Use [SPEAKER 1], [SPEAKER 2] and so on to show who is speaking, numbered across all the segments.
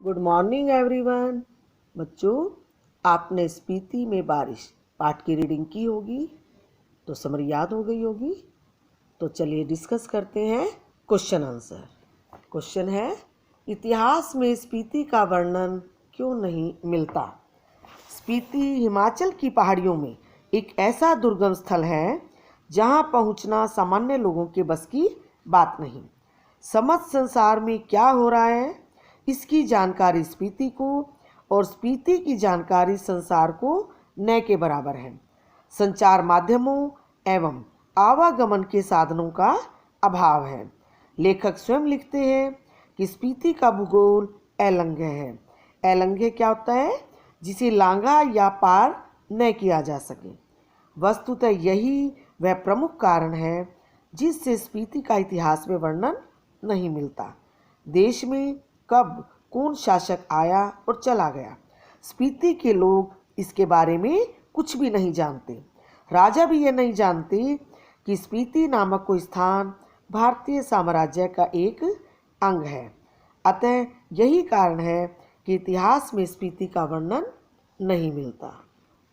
[SPEAKER 1] Good morning everyone. बच्चों, आपने स्पीति में बारिश पाठ की रीडिंग की होगी तो समरी याद हो गई होगी। तो चलिए डिस्कस करते हैं क्वेश्चन आंसर। क्वेश्चन है, इतिहास में स्पीति का वर्णन क्यों नहीं मिलता। स्पीति हिमाचल की पहाड़ियों में एक ऐसा दुर्गम स्थल है जहां पहुंचना सामान्य लोगों के बस की बात नहीं। समस्त संसार में क्या हो रहा है इसकी जानकारी स्पीति को और स्पीति की जानकारी संसार को न के बराबर है। संचार माध्यमों एवं आवागमन के साधनों का अभाव है। लेखक स्वयं लिखते हैं कि स्पीति का भूगोल अलिंग्य है। अलिंग्य क्या होता है? जिसे लांघा या पार न किया जा सके। वस्तुतः यही वह प्रमुख कारण है जिससे स्पीति का इतिहास में वर्णन नहीं मिलता। देश में कब कौन शासक आया और चला गया, स्पीति के लोग इसके बारे में कुछ भी नहीं जानते। राजा भी यह नहीं जानते कि स्पीति नामक कोई स्थान भारतीय साम्राज्य का एक अंग है। अतः यही कारण है कि इतिहास में स्पीति का वर्णन नहीं मिलता।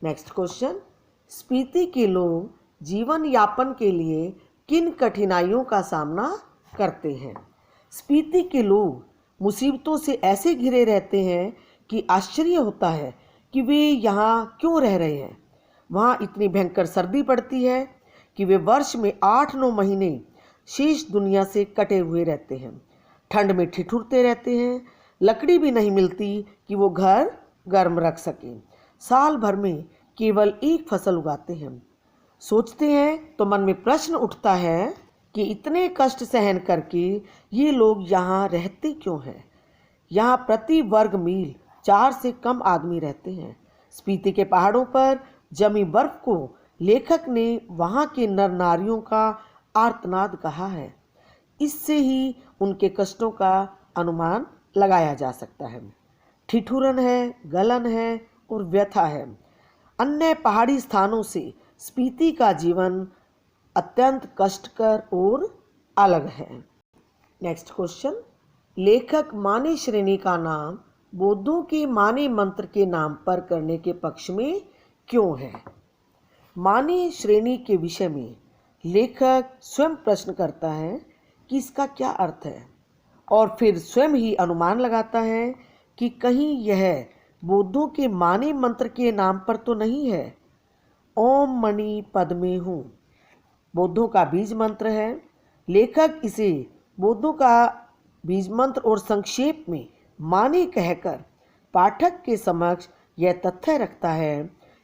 [SPEAKER 1] नेक्स्ट क्वेश्चन, स्पीति के लोग जीवन यापन के लिए किन कठिनाइयों का सामना करते हैं। स्पीति के लोग मुसीबतों से ऐसे घिरे रहते हैं कि आश्चर्य होता है कि वे यहाँ क्यों रह रहे हैं। वहाँ इतनी भयंकर सर्दी पड़ती है कि वे वर्ष में 8-9 महीने शेष दुनिया से कटे हुए रहते हैं। ठंड में ठिठुरते रहते हैं। लकड़ी भी नहीं मिलती कि वो घर गर्म रख सकें। साल भर में केवल एक फसल उगाते हैं। सोचते हैं तो मन में प्रश्न उठता है कि इतने कष्ट सहन करके ये लोग यहाँ रहते क्यों हैं। यहाँ प्रति वर्ग मील 4 से कम आदमी रहते हैं। स्पीति के पहाड़ों पर जमी बर्फ को लेखक ने वहाँ के नर नारियों का आर्तनाद कहा है। इससे ही उनके कष्टों का अनुमान लगाया जा सकता है। ठिठुरन है, गलन है और व्यथा है। अन्य पहाड़ी स्थानों से स्पीति का जीवन अत्यंत कष्टकर और अलग है। नेक्स्ट क्वेश्चन, लेखक माने श्रेणी का नाम बौद्धों के माने मंत्र के नाम पर करने के पक्ष में क्यों है। माने श्रेणी के विषय में लेखक स्वयं प्रश्न करता है कि इसका क्या अर्थ है और फिर स्वयं ही अनुमान लगाता है कि कहीं यह बौद्धों के माने मंत्र के नाम पर तो नहीं है। ओम मणि पद्मे हूँ बौद्धों का बीज मंत्र है। लेखक इसे बौद्धों का बीज मंत्र और संक्षेप में माने कहकर पाठक के समक्ष यह तथ्य रखता है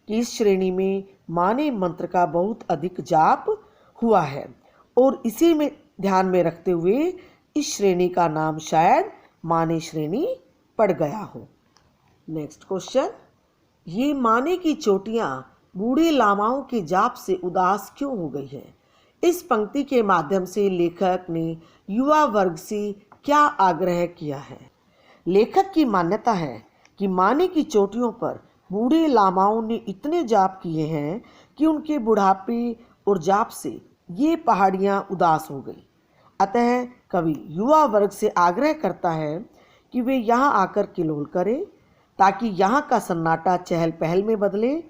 [SPEAKER 1] कि इस श्रेणी में माने मंत्र का बहुत अधिक जाप हुआ है और इसी में ध्यान में रखते हुए इस श्रेणी का नाम शायद माने श्रेणी पड़ गया हो। नेक्स्ट क्वेश्चन, ये माने की चोटियाँ बूढ़े लामाओं के जाप से उदास क्यों हो गई है। इस पंक्ति के माध्यम से लेखक ने युवा वर्ग से क्या आग्रह किया है। लेखक की मान्यता है कि माने की चोटियों पर बूढ़े लामाओं ने इतने जाप किए हैं कि उनके बुढ़ापे और जाप से ये पहाड़ियाँ उदास हो गई। अतः कवि युवा वर्ग से आग्रह करता है कि वे यहाँ आकर किलोल करें ताकि यहाँ का सन्नाटा चहल पहल में बदले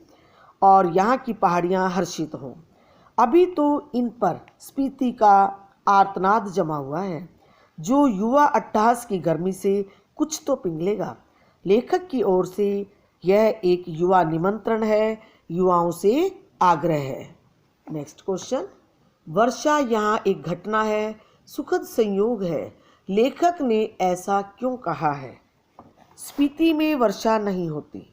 [SPEAKER 1] और यहाँ की पहाड़ियाँ हर्षित हों। अभी तो इन पर स्पीति का आर्तनाद जमा हुआ है जो युवा अट्टहास की गर्मी से कुछ तो पिघलेगा। लेखक की ओर से यह एक युवा निमंत्रण है, युवाओं से आग्रह है। नेक्स्ट क्वेश्चन, वर्षा यहाँ एक घटना है, सुखद संयोग है। लेखक ने ऐसा क्यों कहा है। स्पीति में वर्षा नहीं होती।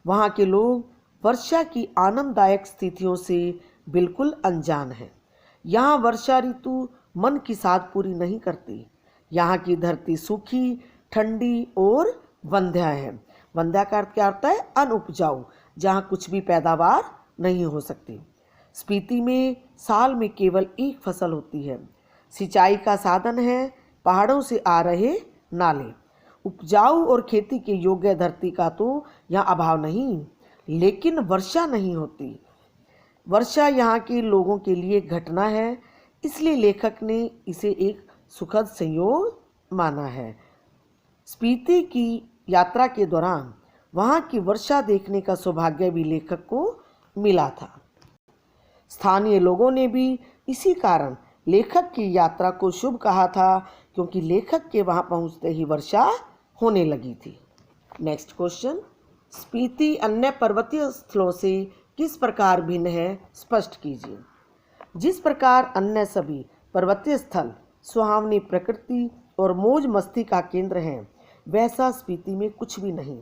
[SPEAKER 1] वहाँ के लोग वर्षा की आनंददायक स्थितियों से बिल्कुल अनजान है। यहाँ वर्षा ऋतु मन की साध पूरी नहीं करती। यहाँ की धरती सूखी, ठंडी और वंध्या है। वंध्या का अर्थ क्या होता है? अनउपजाऊ, जहाँ कुछ भी पैदावार नहीं हो सकती। स्पीति में साल में केवल एक फसल होती है। सिंचाई का साधन है पहाड़ों से आ रहे नाले। उपजाऊ और खेती के योग्य धरती का तो यहाँ अभाव नहीं, लेकिन वर्षा नहीं होती। वर्षा यहाँ के लोगों के लिए घटना है, इसलिए लेखक ने इसे एक सुखद संयोग माना है। स्पीति की यात्रा के दौरान वहाँ की वर्षा देखने का सौभाग्य भी लेखक को मिला था। स्थानीय लोगों ने भी इसी कारण लेखक की यात्रा को शुभ कहा था, क्योंकि लेखक के वहाँ पहुँचते ही वर्षा होने लगी थी। नेक्स्ट क्वेश्चन, स्पीति अन्य पर्वतीय स्थलों से किस प्रकार भिन्न है, स्पष्ट कीजिए। जिस प्रकार अन्य सभी पर्वतीय स्थल सुहावनी प्रकृति और मौज मस्ती का केंद्र हैं, वैसा स्पीति में कुछ भी नहीं।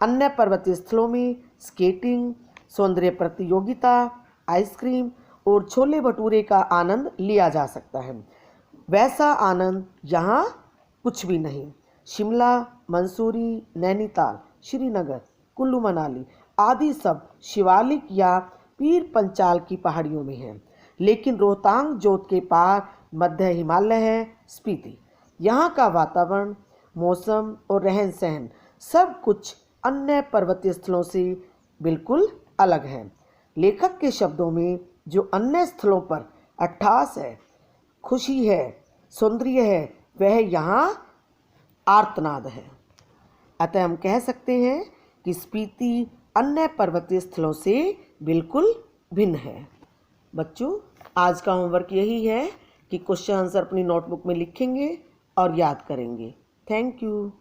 [SPEAKER 1] अन्य पर्वतीय स्थलों में स्केटिंग, सौंदर्य प्रतियोगिता, आइसक्रीम और छोले भटूरे का आनंद लिया जा सकता है, वैसा आनंद यहाँ कुछ भी नहीं। शिमला, मंसूरी, नैनीताल, श्रीनगर, कुल्लू मनाली आदि सब शिवालिक या पीर पंचाल की पहाड़ियों में हैं, लेकिन रोहतांग जोत के पार मध्य हिमालय है स्पीति। यहाँ का वातावरण, मौसम और रहन सहन सब कुछ अन्य पर्वतीय स्थलों से बिल्कुल अलग है। लेखक के शब्दों में जो अन्य स्थलों पर अट्ठास है, खुशी है, सौंदर्य है, वह यहाँ आर्तनाद है। अतः हम कह सकते हैं कि स्पीति अन्य पर्वतीय स्थलों से बिल्कुल भिन्न है। बच्चों, आज का होमवर्क यही है कि क्वेश्चन आंसर अपनी नोटबुक में लिखेंगे और याद करेंगे। Thank you.